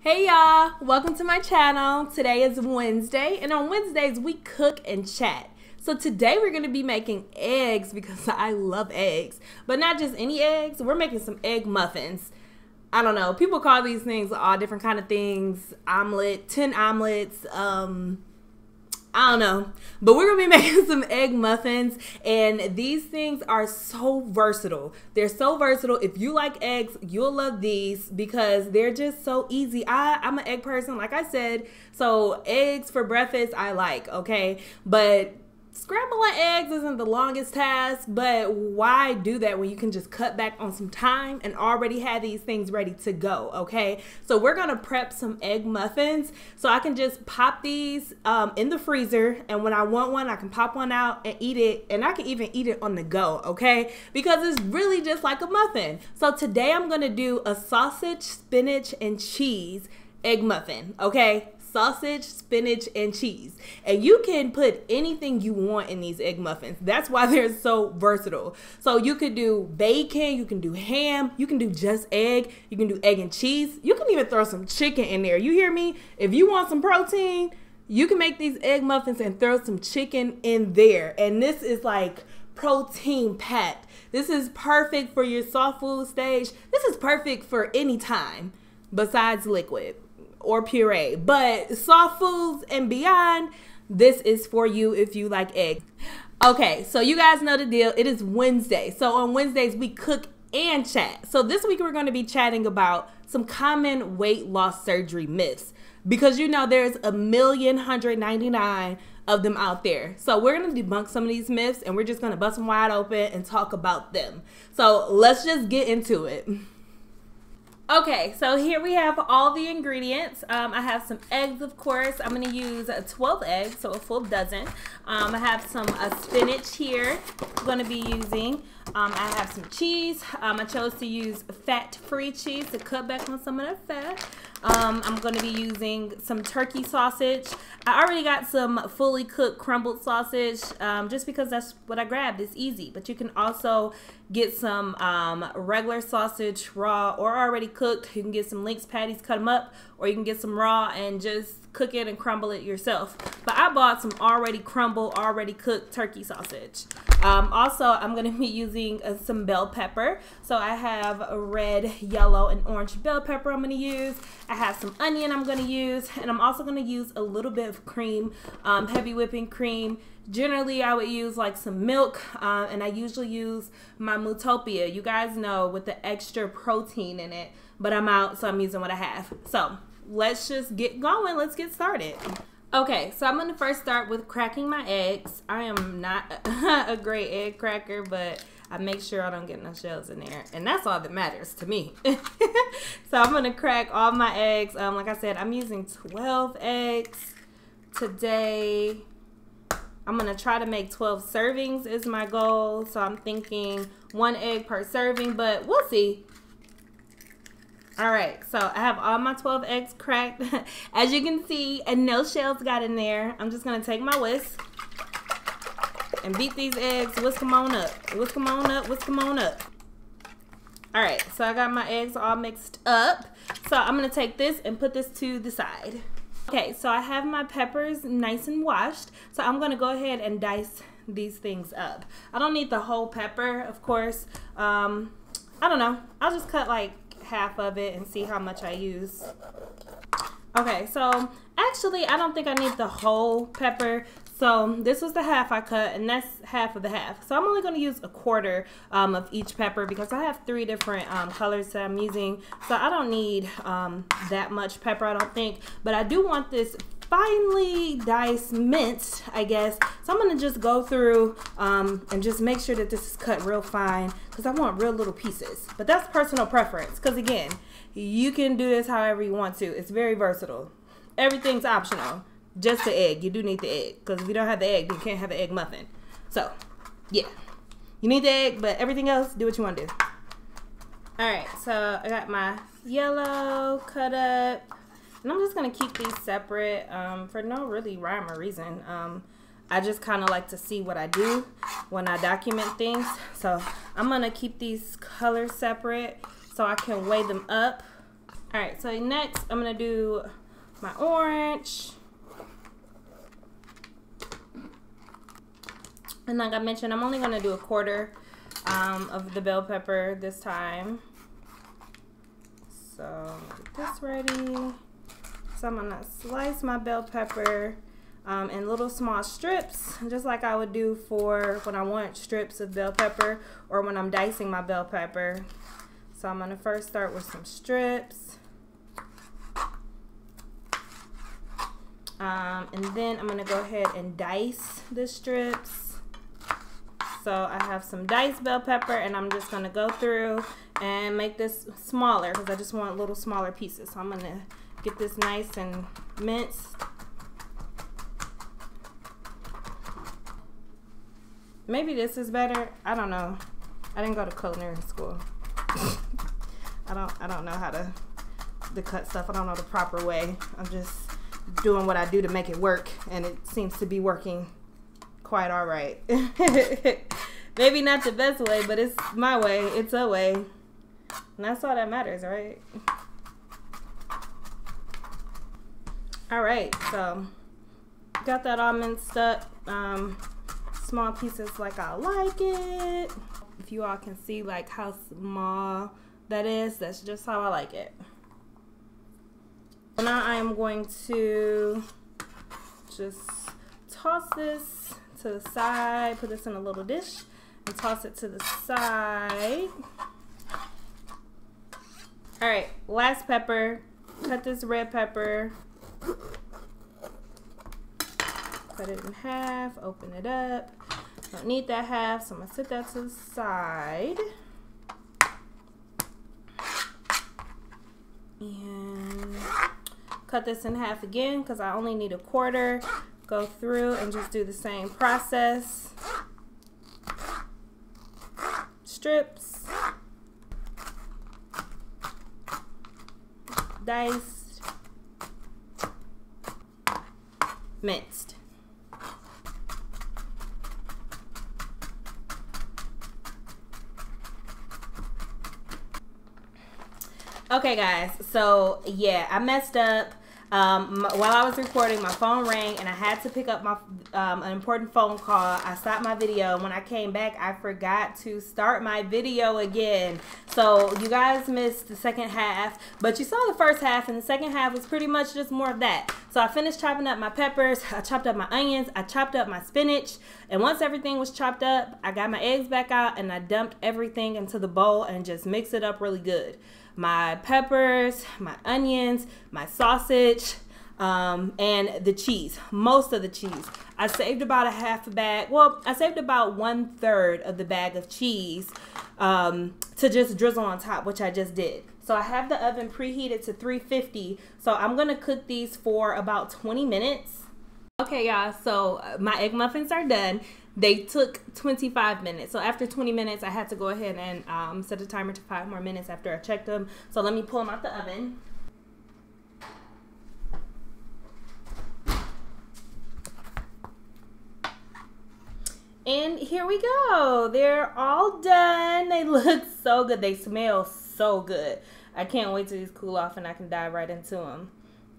Hey y'all, welcome to my channel. Today is Wednesday, and on Wednesdays we cook and chat. So today we're going to be making eggs because I love eggs, but not just any eggs. We're making some egg muffins. I don't know, people call these things all different kind of things. Omelet, 10 omelets, I don't know, but we're gonna be making some egg muffins, and these things are so versatile. They're so versatile. If you like eggs, you'll love these because they're just so easy. I'm an egg person, like I said, so eggs for breakfast I like, okay? But scrambling eggs isn't the longest task, but why do that when you can just cut back on some time and already have these things ready to go, okay? So we're gonna prep some egg muffins so I can just pop these in the freezer, and when I want one, I can pop one out and eat it, and I can even eat it on the go, okay? Because it's really just like a muffin. So today I'm gonna do a sausage, spinach, and cheese egg muffin, okay? Sausage, spinach, and cheese. And you can put anything you want in these egg muffins. That's why they're so versatile. So you could do bacon, you can do ham, you can do just egg, you can do egg and cheese. You can even throw some chicken in there. You hear me? If you want some protein, you can make these egg muffins and throw some chicken in there. And this is like protein packed. This is perfect for your soft food stage. This is perfect for any time besides liquid or puree, but soft foods and beyond, this is for you if you like eggs. Okay, so you guys know the deal. It is Wednesday. So on Wednesdays we cook and chat. So this week we're going to be chatting about some common weight loss surgery myths, because you know there's 1,199 of them out there. So we're going to debunk some of these myths, and we're just going to bust them wide open and talk about them. So let's just get into it. Okay, so here we have all the ingredients. I have some eggs, of course. I'm going to use 12 eggs, so a full dozen. I have some spinach here I'm going to be using. I have some cheese. I chose to use fat-free cheese to cut back on some of the fat. I'm going to be using some turkey sausage. I already got some fully cooked crumbled sausage just because that's what I grabbed. It's easy, but you can also get some regular sausage raw or already cooked. You can get some Lynx patties, cut them up, or you can get some raw and just cook it and crumble it yourself. But I bought some already crumbled, already cooked turkey sausage. Also, I'm going to be using some bell pepper. So I have a red, yellow, and orange bell pepper I'm going to use. I have some onion I'm going to use, and I'm also going to use a little bit of cream, heavy whipping cream. Generally, I would use like some milk, and I usually use my Mutopia. You guys know, with the extra protein in it, but I'm out, so I'm using what I have. So let's just get going. Let's get started. Okay, so I'm going to first start with cracking my eggs. I am not a great egg cracker, but I make sure I don't get no shells in there, and that's all that matters to me. So I'm going to crack all my eggs. Like I said, I'm using 12 eggs today. I'm going to try to make 12 servings is my goal, so I'm thinking 1 egg per serving, but we'll see. All right, so I have all my 12 eggs cracked, as you can see, and no shells got in there. I'm just gonna take my whisk and beat these eggs, whisk them on up, whisk them on up, whisk them on up. All right, so I got my eggs all mixed up. So I'm gonna take this and put this to the side. Okay, so I have my peppers nice and washed, so I'm gonna go ahead and dice these things up. I don't need the whole pepper, of course. I don't know, I'll just cut like half of it and see how much I use. Okay, so actually I don't think I need the whole pepper, so this was the half I cut, and that's half of the half. So I'm only going to use 1/4 of each pepper because I have 3 different colors that I'm using, so I don't need that much pepper, I don't think, but I do want this finely diced minced, I guess. So I'm gonna just go through and just make sure that this is cut real fine, because I want real little pieces. But that's personal preference, because again, you can do this however you want to. It's very versatile. Everything's optional. Just the egg. You do need the egg, because if you don't have the egg, you can't have an egg muffin. So yeah, you need the egg, but everything else, do what you want to do. Alright, so I got my yellow cut up. And I'm just going to keep these separate for no really rhyme or reason. I just kind of like to see what I do when I document things. So I'm going to keep these colors separate so I can weigh them up All right, so next I'm gonna do my orange. And like I mentioned, I'm only gonna do a quarter of the bell pepper this time. So get this ready. So I'm gonna slice my bell pepper in little small strips, just like I would do for when I want strips of bell pepper or when I'm dicing my bell pepper. So I'm gonna first start with some strips. And then I'm gonna go ahead and dice the strips. So I have some diced bell pepper, and I'm just gonna go through and make this smaller because I just want little smaller pieces. So I'm gonna get this nice and minced. Maybe this is better. I don't know. I didn't go to culinary school. I don't know how to cut stuff. I don't know the proper way. I'm just doing what I do to make it work, and it seems to be working quite all right. Maybe not the best way, but it's my way. It's a way, and that's all that matters, right? All right, so got that all minced up. Small pieces like I like it. If you all can see like how small that is, that's just how I like it. So now I am going to just toss this to the side, put this in a little dish and toss it to the side. All right, last pepper. Cut this red pepper. Cut it in half, open it up. Don't need that half, so I'm gonna set that to the side. And cut this in half again because I only need a quarter. Go through and just do the same process. Strips. Diced. Minced. Okay guys, so yeah, I messed up. While I was recording, my phone rang and I had to pick up my an important phone call. I stopped my video. When I came back, I forgot to start my video again. So you guys missed the second half, but you saw the first half, and the second half was pretty much just more of that. So I finished chopping up my peppers, I chopped up my onions, I chopped up my spinach, and once everything was chopped up, I got my eggs back out and I dumped everything into the bowl and just mixed it up really good. My peppers, my onions, my sausage, and the cheese, most of the cheese. I saved about a half a bag. Well, I saved about 1/3 of the bag of cheese to just drizzle on top, which I just did. So I have the oven preheated to 350. So I'm gonna cook these for about 20 minutes. Okay, y'all, so my egg muffins are done. They took 25 minutes. So after 20 minutes, I had to go ahead and set a timer to 5 more minutes after I checked them. So let me pull them out the oven. And here we go. They're all done. They look so good. They smell so good. I can't wait till these cool off and I can dive right into them.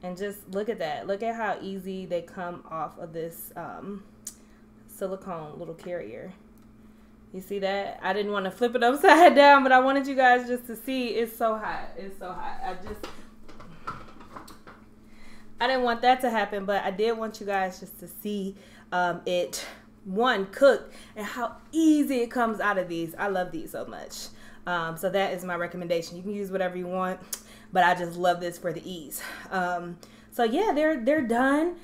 And just look at that. Look at how easy they come off of this silicone little carrier. You see that? I didn't want to flip it upside down, but I wanted you guys just to see. It's so hot. It's so hot. I didn't want that to happen, but I did want you guys just to see it, one, cooked and how easy it comes out of these. I love these so much. So that is my recommendation. You can use whatever you want, but I just love this for the ease. So yeah, they're done.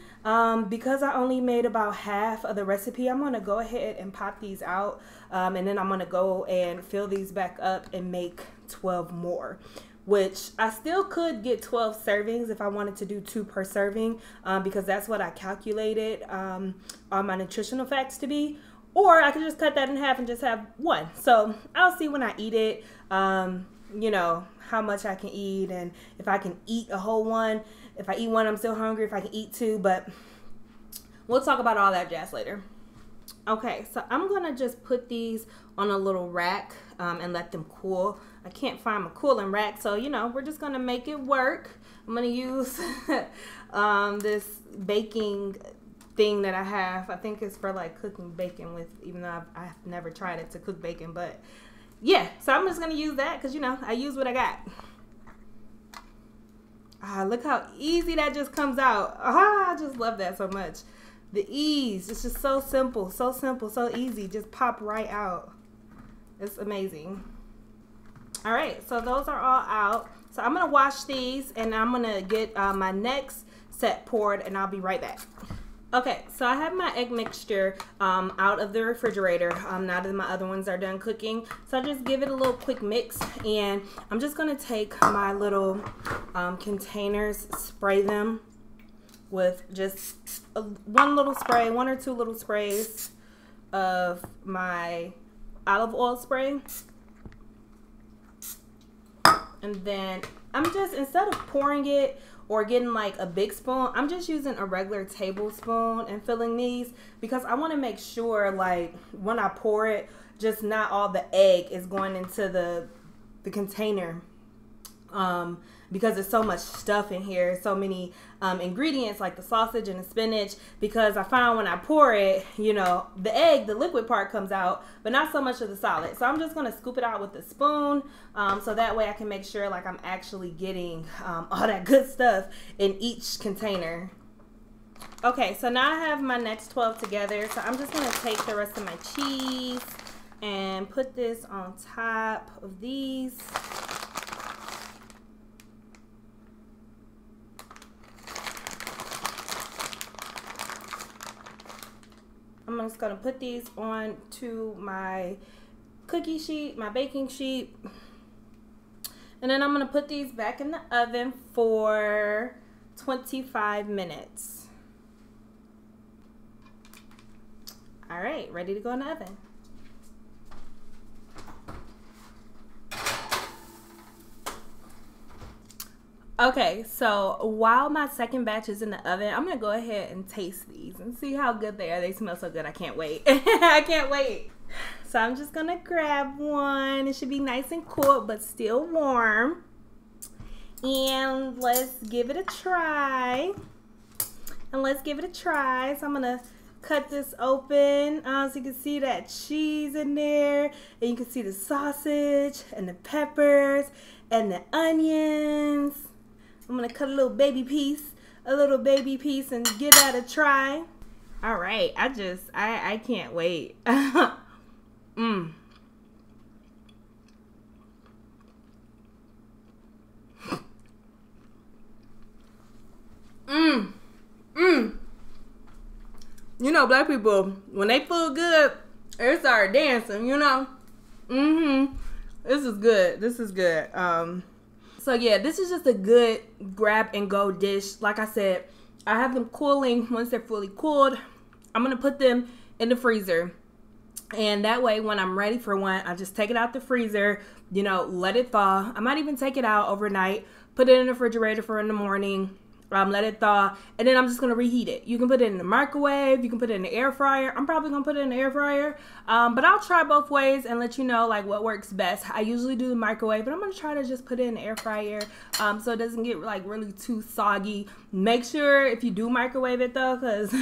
Because I only made about half of the recipe, I'm gonna go ahead and pop these out, and then I'm gonna go and fill these back up and make 12 more, which I still could get 12 servings if I wanted to do 2 per serving, because that's what I calculated on my nutritional facts to be, or I could just cut that in half and just have 1. So I'll see when I eat it, you know, how much I can eat and if I can eat a whole one. If I eat 1, I'm still hungry. If I can eat 2, but we'll talk about all that jazz later. Okay, so I'm gonna just put these on a little rack and let them cool. I can't find my cooling rack, so you know, we're just gonna make it work. I'm gonna use this baking thing that I have. I think it's for like cooking bacon with, even though I've never tried it to cook bacon, but yeah, so I'm just gonna use that because you know, I use what I got. Look how easy that just comes out. I just love that so much. The ease, it's just so simple, so easy. Just pop right out. It's amazing. All right, so those are all out. So I'm gonna wash these and I'm gonna get my next set poured and I'll be right back. Okay, so I have my egg mixture out of the refrigerator now that my other ones are done cooking. So I just give it a little quick mix and I'm just gonna take my little containers, spray them with just one little spray, one or two little sprays of my olive oil spray. And then I'm just, instead of pouring it or getting like a big spoon, I'm just using a regular tablespoon and filling these because I want to make sure like when I pour it, just not all the egg is going into the container. Because there's so much stuff in here, so many ingredients like the sausage and the spinach, because I found when I pour it, you know, the egg, the liquid part comes out, but not so much of the solid. So I'm just going to scoop it out with a spoon so that way I can make sure like I'm actually getting all that good stuff in each container. Okay, so now I have my next 12 together, so I'm just going to take the rest of my cheese and put this on top of these. I'm just going to put these on to my cookie sheet, my baking sheet. And then I'm going to put these back in the oven for 25 minutes. All right, ready to go in the oven. Okay, so while my second batch is in the oven, I'm gonna go ahead and taste these and see how good they are. They smell so good, I can't wait. I can't wait. So I'm just gonna grab one. It should be nice and cool, but still warm. And let's give it a try. So I'm gonna cut this open so you can see that cheese in there. And you can see the sausage and the peppers and the onions. I'm gonna cut a little baby piece and give that a try. All right, I can't wait. Mmm. Mmm. Mmm. You know, black people, when they feel good, they start dancing, you know? Mm-hmm. This is good. This is good. So yeah, this is just a good grab and go dish. Like I said, I have them cooling. Once they're fully cooled, I'm gonna put them in the freezer. And that way, when I'm ready for one, I just take it out the freezer, you know, let it thaw. I might even take it out overnight, put it in the refrigerator for in the morning, let it thaw, and then I'm just going to reheat it. You can put it in the microwave, you can put it in the air fryer. I'm probably going to put it in the air fryer, but I'll try both ways and let you know like what works best. I usually do the microwave, but I'm going to try to just put it in the air fryer so it doesn't get like really too soggy. Make sure if you do microwave it though, because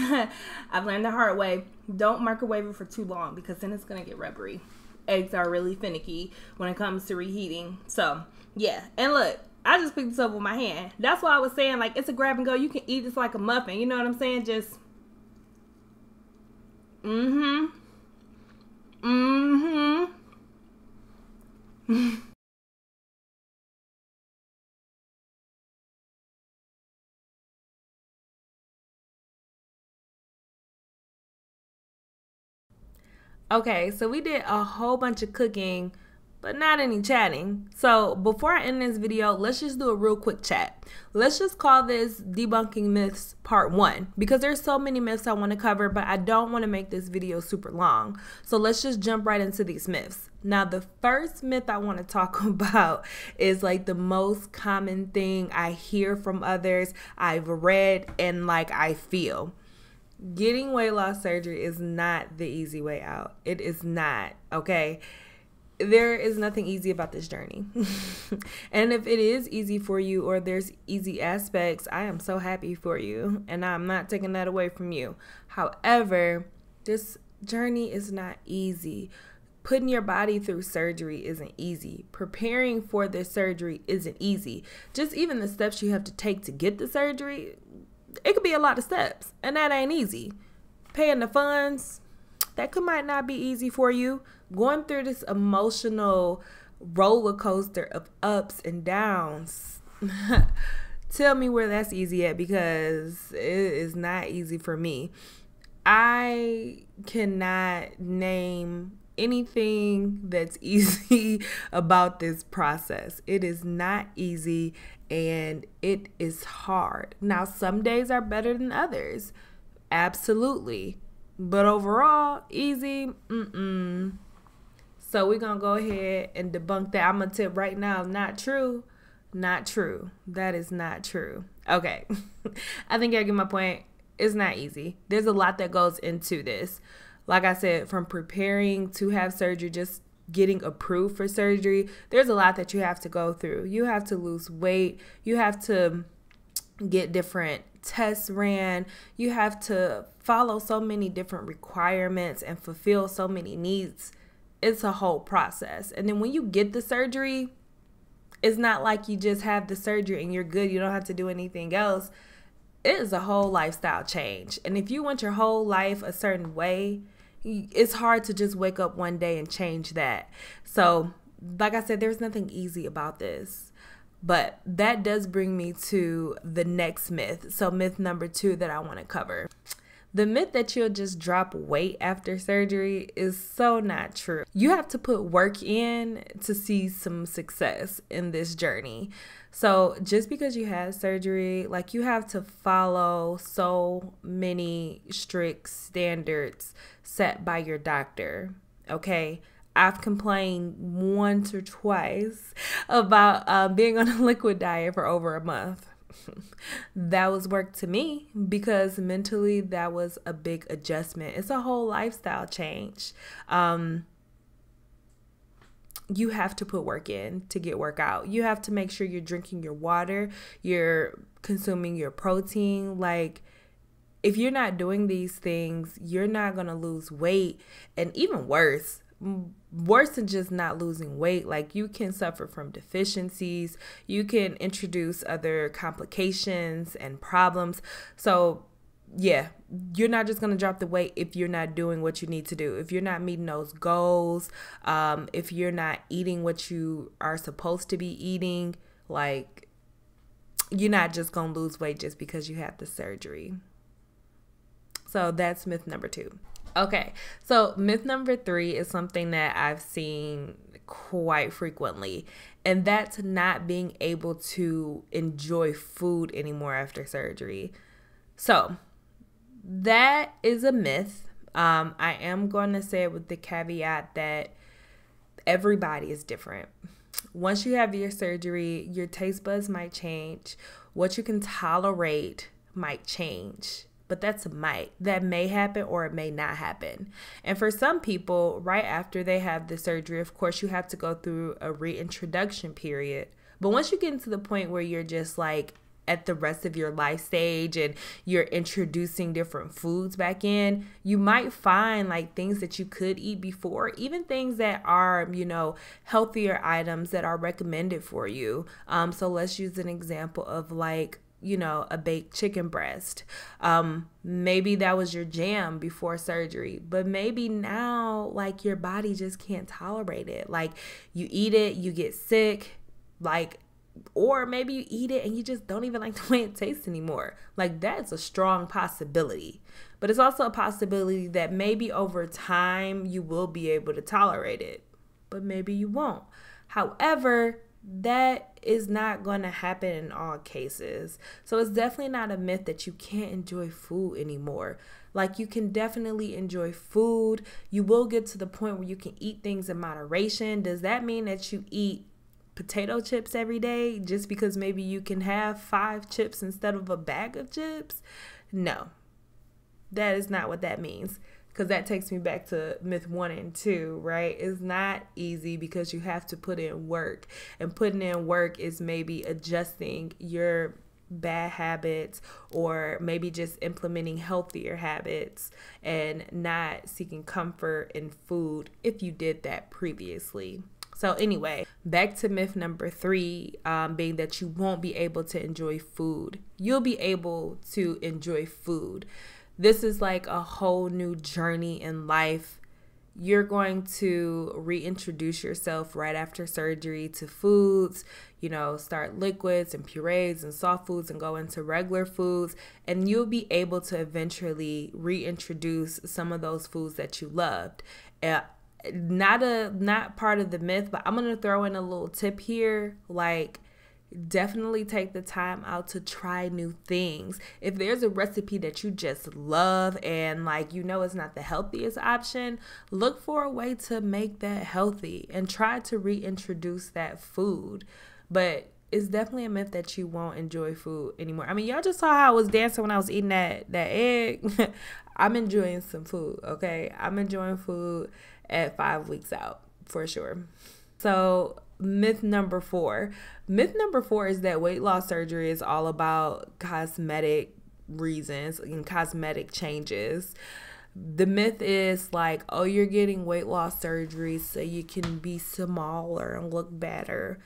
I've learned the hard way, don't microwave it for too long because then it's going to get rubbery. Eggs are really finicky when it comes to reheating. So yeah, and look, I just picked this up with my hand. That's why I was saying, like, it's a grab and go. You can eat this like a muffin. You know what I'm saying? Just, Okay, so we did a whole bunch of cooking, but not any chatting. So before I end this video, let's just do a real quick chat. Let's just call this Debunking Myths Part 1 because there's so many myths I want to cover, but I don't want to make this video super long. So let's just jump right into these myths. Now, the first myth I want to talk about is like the most common thing I hear from others, I've read, and like I feel. Getting weight loss surgery is not the easy way out. It is not, okay? There is nothing easy about this journey. And if it is easy for you or there's easy aspects, I am so happy for you. And I'm not taking that away from you. However, this journey is not easy. Putting your body through surgery isn't easy. Preparing for this surgery isn't easy. Just even the steps you have to take to get the surgery, it could be a lot of steps, and that ain't easy. Paying the funds, that might not be easy for you. Going through this emotional roller coaster of ups and downs. Tell me where that's easy at, because it is not easy for me. I cannot name anything that's easy about this process. It is not easy and it is hard. Now, some days are better than others. Absolutely. But overall, easy, So we're going to go ahead and debunk that. I'm going to tip right now, not true. Not true. That is not true. Okay. I think I get my point. It's not easy. There's a lot that goes into this. Like I said, from preparing to have surgery, just getting approved for surgery, there's a lot that you have to go through. You have to lose weight. You have to get different tests ran. You have to follow so many different requirements and fulfill so many needs. It's a whole process. And then when you get the surgery, it's not like you just have the surgery and you're good. You don't have to do anything else. It is a whole lifestyle change. And if you want your whole life a certain way, it's hard to just wake up one day and change that. So, like I said, there's nothing easy about this. But that does bring me to the next myth. So myth number 2 that I want to cover. The myth that you'll just drop weight after surgery is so not true. You have to put work in to see some success in this journey. So just because you had surgery, like, you have to follow so many strict standards set by your doctor, okay? I've complained once or twice about being on a liquid diet for over a month. That was work to me because mentally that was a big adjustment. It's a whole lifestyle change. You have to put work in to get work out. You have to make sure you're drinking your water, you're consuming your protein. Like, if you're not doing these things, you're not going to lose weight. And even worse than just not losing weight, like, you can suffer from deficiencies. You can introduce other complications and problems. So yeah, you're not just going to drop the weight if you're not doing what you need to do. If you're not meeting those goals, if you're not eating what you are supposed to be eating, like, you're not just going to lose weight just because you had the surgery. So that's myth number 2. Okay, so myth number 3 is something that I've seen quite frequently, and that's not being able to enjoy food anymore after surgery. So that is a myth. I am going to say it with the caveat that everybody is different. Once you have your surgery, your taste buds might change. What you can tolerate might change. But that's a might. That may happen or it may not happen. And for some people, right after they have the surgery, of course, you have to go through a reintroduction period. But once you get into the point where you're just like at the rest of your life stage and you're introducing different foods back in, you might find like things that you could eat before, even things that are, healthier items that are recommended for you. So let's use an example of like, a baked chicken breast. Maybe that was your jam before surgery, but maybe now like your body just can't tolerate it. Like, you eat it, you get sick, like, or maybe you eat it and you just don't even like the way it tastes anymore. Like, that's a strong possibility. But it's also a possibility that maybe over time you will be able to tolerate it, but maybe you won't. However, that is not going to happen in all cases. So it's definitely not a myth that you can't enjoy food anymore. Like, you can definitely enjoy food. You will get to the point where you can eat things in moderation. Does that mean that you eat potato chips every day just because maybe you can have 5 chips instead of a bag of chips? No. That is not what that means. Because that takes me back to myth 1 and 2, right? It's not easy because you have to put in work. And putting in work is maybe adjusting your bad habits, or maybe just implementing healthier habits and not seeking comfort in food if you did that previously. So anyway, back to myth number 3, being that you won't be able to enjoy food. You'll be able to enjoy food. This is like a whole new journey in life. You're going to reintroduce yourself right after surgery to foods, you know, start liquids and purees and soft foods and go into regular foods. And you'll be able to eventually reintroduce some of those foods that you loved. Not part of the myth, but I'm going to throw in a little tip here. Like, definitely take the time out to try new things. If there's a recipe that you just love and like, you know, it's not the healthiest option, look for a way to make that healthy and try to reintroduce that food. But it's definitely a myth that you won't enjoy food anymore. I mean, y'all just saw how I was dancing when I was eating that egg. I'm enjoying some food, okay? I'm enjoying food at 5 weeks out for sure. So myth number 4. Myth number 4 is that weight loss surgery is all about cosmetic reasons and cosmetic changes. The myth is like, oh, you're getting weight loss surgery so you can be smaller and look better.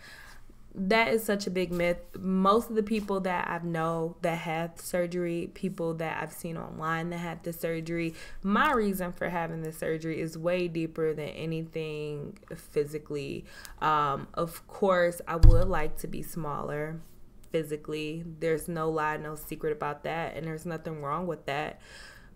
That is such a big myth. Most of the people that I know that had surgery, people that I've seen online that had the surgery, my reason for having the surgery is way deeper than anything physically. Of course, I would like to be smaller physically. There's no lie, no secret about that, and there's nothing wrong with that.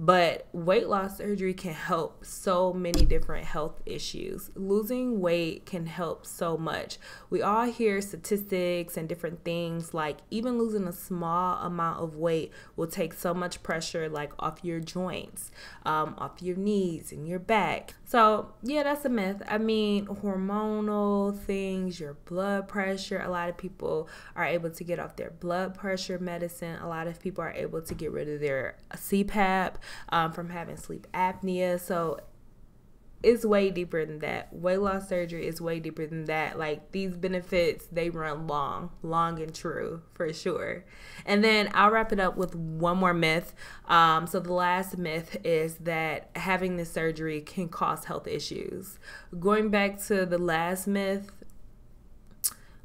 But weight loss surgery can help so many different health issues. Losing weight can help so much. We all hear statistics and different things, like even losing a small amount of weight will take so much pressure like off your joints, off your knees and your back. So yeah, that's a myth. I mean, hormonal things, your blood pressure, a lot of people are able to get off their blood pressure medicine. A lot of people are able to get rid of their CPAP. From having sleep apnea. So it's way deeper than that. Weight loss surgery is way deeper than that. Like, these benefits, they run long and true for sure. And then I'll wrap it up with one more myth. So the last myth is that having this surgery can cause health issues. Going back to the last myth,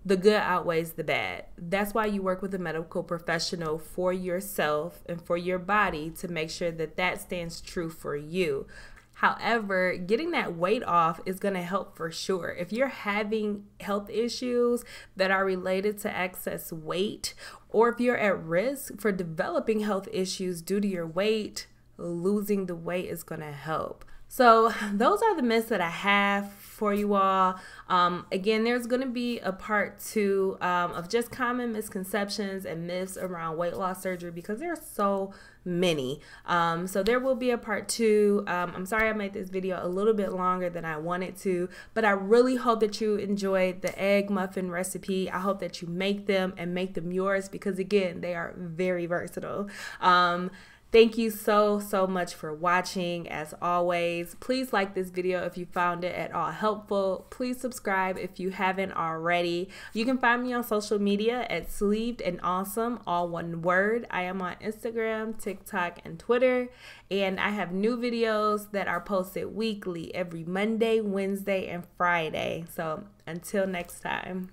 the good outweighs the bad. That's why you work with a medical professional for yourself and for your body to make sure that that stands true for you. However, getting that weight off is going to help for sure. If you're having health issues that are related to excess weight, or if you're at risk for developing health issues due to your weight, losing the weight is going to help. So those are the myths that I have for you all. Again, there's going to be a part 2 of just common misconceptions and myths around weight loss surgery because there are so many. So there will be a part 2. I'm sorry I made this video a little bit longer than I wanted to, but I really hope that you enjoyed the egg muffin recipe. I hope that you make them and make them yours because, again, they are very versatile. Thank you so much for watching. As always, please like this video if you found it at all helpful. Please subscribe if you haven't already. You can find me on social media at Sleeved and Awesome, all one word. I am on Instagram, TikTok, and Twitter, and I have new videos that are posted weekly every Monday, Wednesday, and Friday. So until next time.